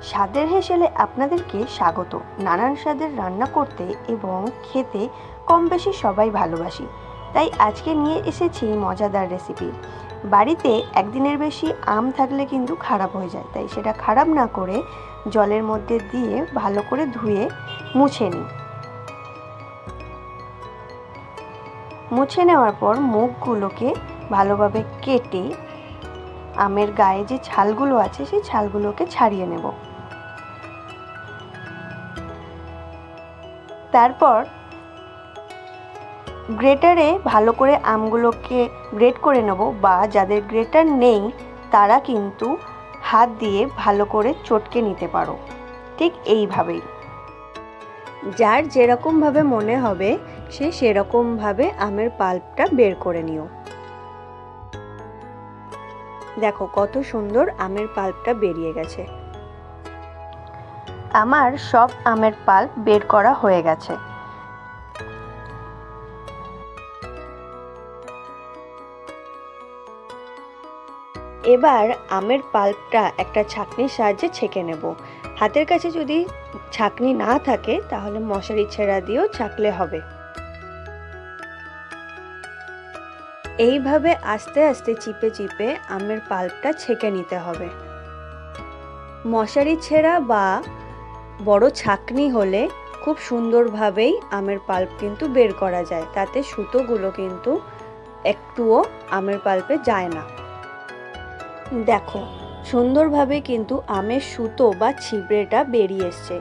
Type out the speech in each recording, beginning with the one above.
স্বাদের হেসেলে আপনাদেরকে স্বাগত। নানান স্বাদের রান্না করতে এবং খেতে কম বেশি সবাই ভালোবাসি, তাই আজকে নিয়ে এসেছি মজাদার রেসিপি। বাড়িতে একদিনের বেশি আম থাকলে কিন্তু খারাপ হয়ে যায়, তাই সেটা খারাপ না করে জলের মধ্যে দিয়ে ভালো করে ধুয়ে মুছে নিই। মুছে নেওয়ার পর মুখগুলোকে ভালোভাবে কেটে আমের গায়ে যে ছালগুলো আছে সেই ছালগুলোকে ছাড়িয়ে নেব। তারপর গ্রেটারে ভালো করে আমগুলোকে গ্রেট করে নেব, বা যাদের গ্রেটার নেই তারা কিন্তু হাত দিয়ে ভালো করে চটকে নিতে পারো। ঠিক এইভাবেই যার যেরকমভাবে মনে হবে সে সেরকমভাবে আমের পাল্পটা বের করে নিও। দেখো কত সুন্দর আমের পাল্পটা বেরিয়ে গেছে। আমার সব আমের পাল্প বের করা হয়ে গেছে। এবার আমের পাল্পটা একটা ছাঁকনির সাহায্যে ছেঁকে নেব। হাতের কাছে যদি ছাঁকনি না থাকে তাহলে মশারি ছেঁড়া দিয়েও ছাঁকলে হবে। এইভাবে আস্তে আস্তে চিপে চিপে আমের পাল্পটা ছেঁকে নিতে হবে। মশারি ছেঁড়া বা বড় ছাঁকনি হলে খুব সুন্দরভাবেই আমের পাল্প কিন্তু বের করা যায়, তাতে সুতোগুলো কিন্তু একটুও আমের পাল্পে যায় না। দেখো সুন্দরভাবে কিন্তু আমের সুতো বা ছিবড়েটা বেরিয়ে এসছে।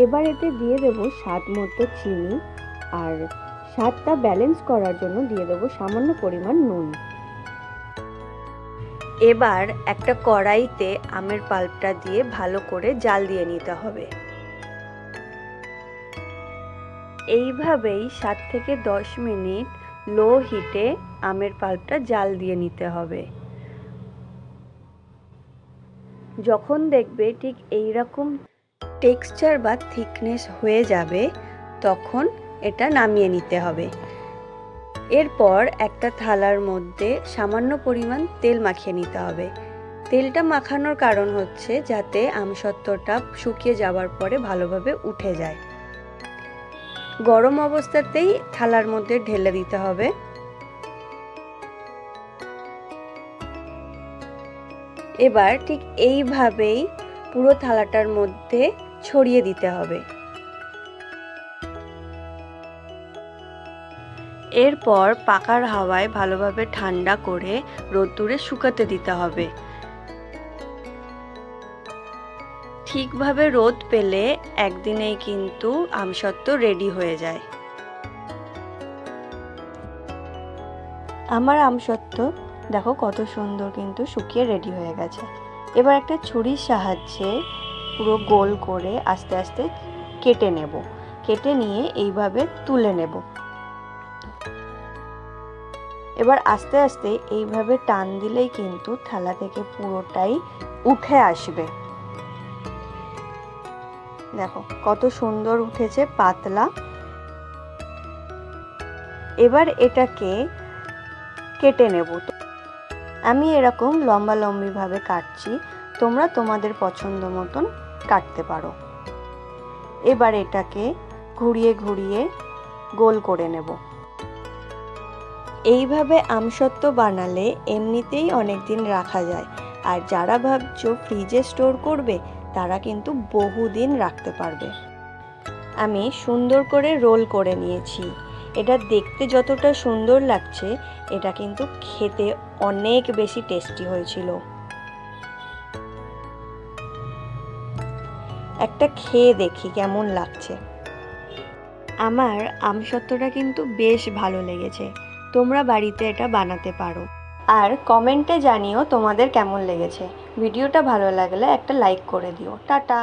এবার এতে দিয়ে দেবো স্বাদ মতো চিনি, আর স্বাদটা ব্যালেন্স করার জন্য দিয়ে দেবো সামান্য পরিমাণ নুন। এবার একটা কড়াইতে আমের পাল্পটা দিয়ে ভালো করে জাল দিয়ে নিতে হবে। এইভাবেই 7 থেকে 10 মিনিট লো হিটে আমের পাল্পটা জাল দিয়ে নিতে হবে। যখন দেখবে ঠিক এই রকম টেক্সচার বা থিকনেস হয়ে যাবে তখন এটা নামিয়ে নিতে হবে। এরপর একটা থালার মধ্যে সামান্য পরিমাণ তেল মাখিয়ে নিতে হবে। তেলটা মাখানোর কারণ হচ্ছে যাতে আমসত্ত্বটা শুকিয়ে যাওয়ার পরে ভালোভাবে উঠে যায়। গরম অবস্থাতেই থালার মধ্যে ঢেলে দিতে হবে। এবার ঠিক এইভাবেই পুরো থালাটার মধ্যে ছড়িয়ে দিতে হবে। এরপর পাখার হাওয়ায় ভালোভাবে ঠান্ডা করে রোদ্দুরে শুকাতে দিতে হবে। ঠিকভাবে রোদ পেলে একদিনেই কিন্তু আমসত্ত্ব রেডি হয়ে যায়। আমার আমসত্ত্ব দেখো কত সুন্দর কিন্তু শুকিয়ে রেডি হয়ে গেছে। এবার একটা ছুরির সাহায্যে পুরো গোল করে আস্তে আস্তে কেটে নেব। কেটে নিয়ে এইভাবে তুলে নেব। এবার আস্তে আস্তে এইভাবে টান দিলেই কিন্তু থালা থেকে পুরোটাই উঠে আসবে। দেখো কত সুন্দর উঠেছে, পাতলা। এবার এটাকে কেটে নেব। আমি এরকম লম্বা লম্বিভাবে কাটছি, তোমরা তোমাদের পছন্দ মতন কাটতে পারো। এবার এটাকে ঘুরিয়ে ঘুরিয়ে গোল করে নেব। এইভাবে আমসত্ত্ব বানালে এমনিতেই অনেক দিন রাখা যায়, আর যারা ভাবছো ফ্রিজে স্টোর করবে তারা কিন্তু বহুদিন রাখতে পারবে। আমি সুন্দর করে রোল করে নিয়েছি। এটা দেখতে যতটা সুন্দর লাগছে এটা কিন্তু খেতে অনেক বেশি টেস্টি হয়েছিল। একটা খেয়ে দেখি কেমন লাগছে। আমার আমসত্ত্বটা কিন্তু বেশ ভালো লেগেছে। তোমরা বাড়িতে এটা বানাতে পারো, আর কমেন্টে জানিও তোমাদের কেমন লেগেছে। ভিডিওটা ভালো লাগলে একটা লাইক করে দিও। টাটা।